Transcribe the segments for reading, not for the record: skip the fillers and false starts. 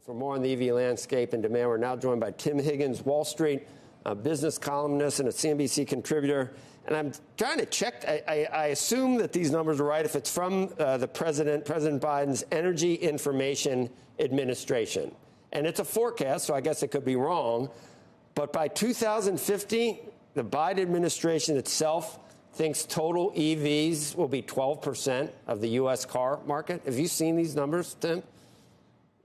For more on the EV landscape and demand, we're now joined by Tim Higgins, Wall Street business columnist and a CNBC contributor. And I'm trying to check. I assume that these numbers are right if it's from the President Biden's Energy Information Administration. And it's a forecast, so I guess it could be wrong. But by 2050, the Biden administration itself thinks total EVs will be 12% of the U.S. car market. Have you seen these numbers, Tim?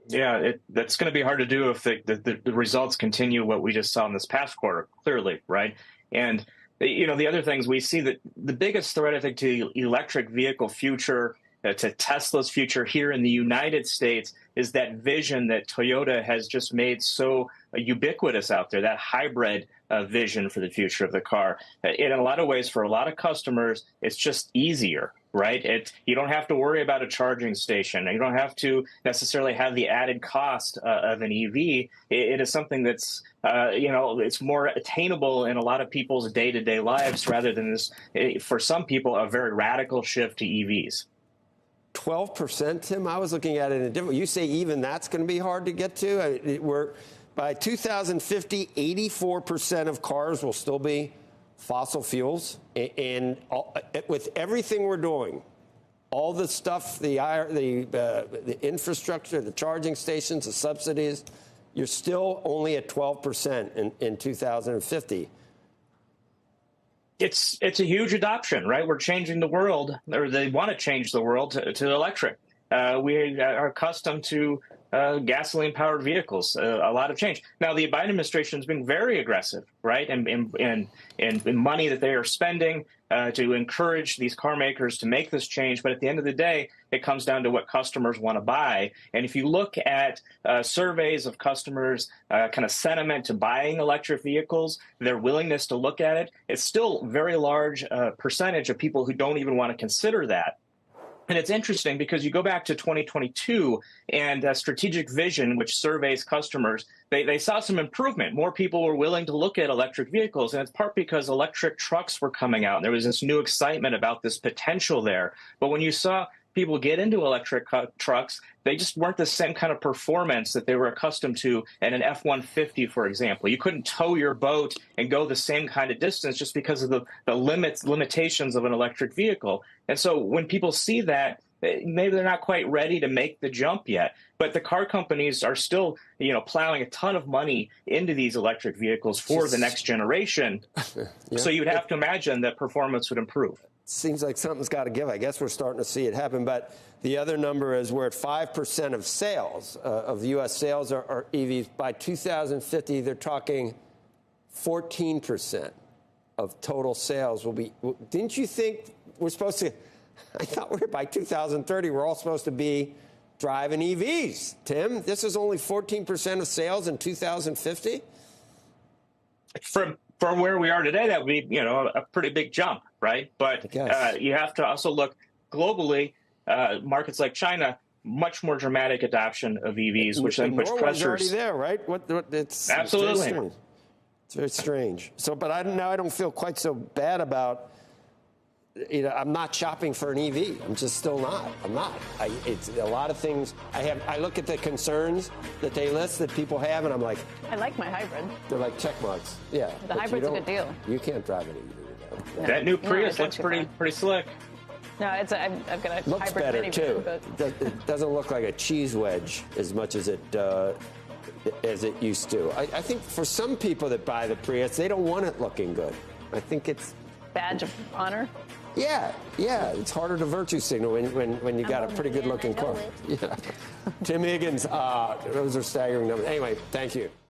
Yeah, that's going to be hard to do if the results continue what we just saw in this past quarter, clearly, right? And, you know, the other things we see that the biggest threat, I think, to electric vehicle future, to Tesla's future here in the United States is that vision that Toyota has just made so ubiquitous out there, that hybrid vision for the future of the car. In a lot of ways, for a lot of customers, it's just easier, right? You don't have to worry about a charging station. You don't have to necessarily have the added cost of an EV. It is something that's, it's more attainable in a lot of people's day-to-day lives rather than this, for some people, a very radical shift to EVs. 12%, Tim? I was looking at it in a different way. You say even that's going to be hard to get to? By 2050, 84% of cars will still be fossil fuels. And with everything we're doing, all the stuff, the infrastructure, the charging stations, the subsidies, you're still only at 12% in 2050. It's a huge adoption, right? We're changing the world, or they want to change the world to electric. We are accustomed to gasoline-powered vehicles. A lot of change. Now, the Biden administration has been very aggressive, right? And money that they are spending to encourage these car makers to make this change. But at the end of the day, it comes down to what customers want to buy. And if you look at surveys of customers, kind of sentiment to buying electric vehicles, their willingness to look at it, it's still a very large percentage of people who don't even want to consider that. And it's interesting because you go back to 2022 and Strategic Vision, which surveys customers, they saw some improvement. More people were willing to look at electric vehicles, and it's part because electric trucks were coming out. And there was this new excitement about this potential there. But when you saw people get into electric trucks, they just weren't the same kind of performance that they were accustomed to in an F-150, for example. You couldn't tow your boat and go the same kind of distance just because of the limitations of an electric vehicle. And so when people see that, maybe they're not quite ready to make the jump yet. But the car companies are still, plowing a ton of money into these electric vehicles for the next generation. Yeah. So you'd have to imagine that performance would improve. Seems like something's got to give. I guess we're starting to see it happen. But the other number is we're at 5% of sales, of the U.S. sales are EVs. By 2050, they're talking 14% of total sales will be. Didn't you think we're supposed to? I thought by 2030, we're all supposed to be driving EVs. Tim, this is only 14% of sales in 2050? From where we are today, that would be, a pretty big jump, right? But you have to also look globally. Markets like China, much more dramatic adoption of EVs, which then puts pressures. Already there, right? It's absolutely. It's very strange. So, but I don't feel quite so bad about. I'm not shopping for an EV. I'm just still not. I'm not. It's a lot of things. I look at the concerns that they list that people have, and I'm like, I like my hybrid. They're like check marks. Yeah. The hybrid's a good deal. You can't drive an EV. No. That new Prius looks pretty slick. No, I've got a looks hybrid better minivan, too. But It doesn't look like a cheese wedge as much as it used to. I think for some people that buy the Prius, they don't want it looking good. I think it's badge of honor. Yeah. It's harder to virtue signal when you got a pretty good looking car. Yeah. Tim Higgins, those are staggering numbers. Anyway, thank you.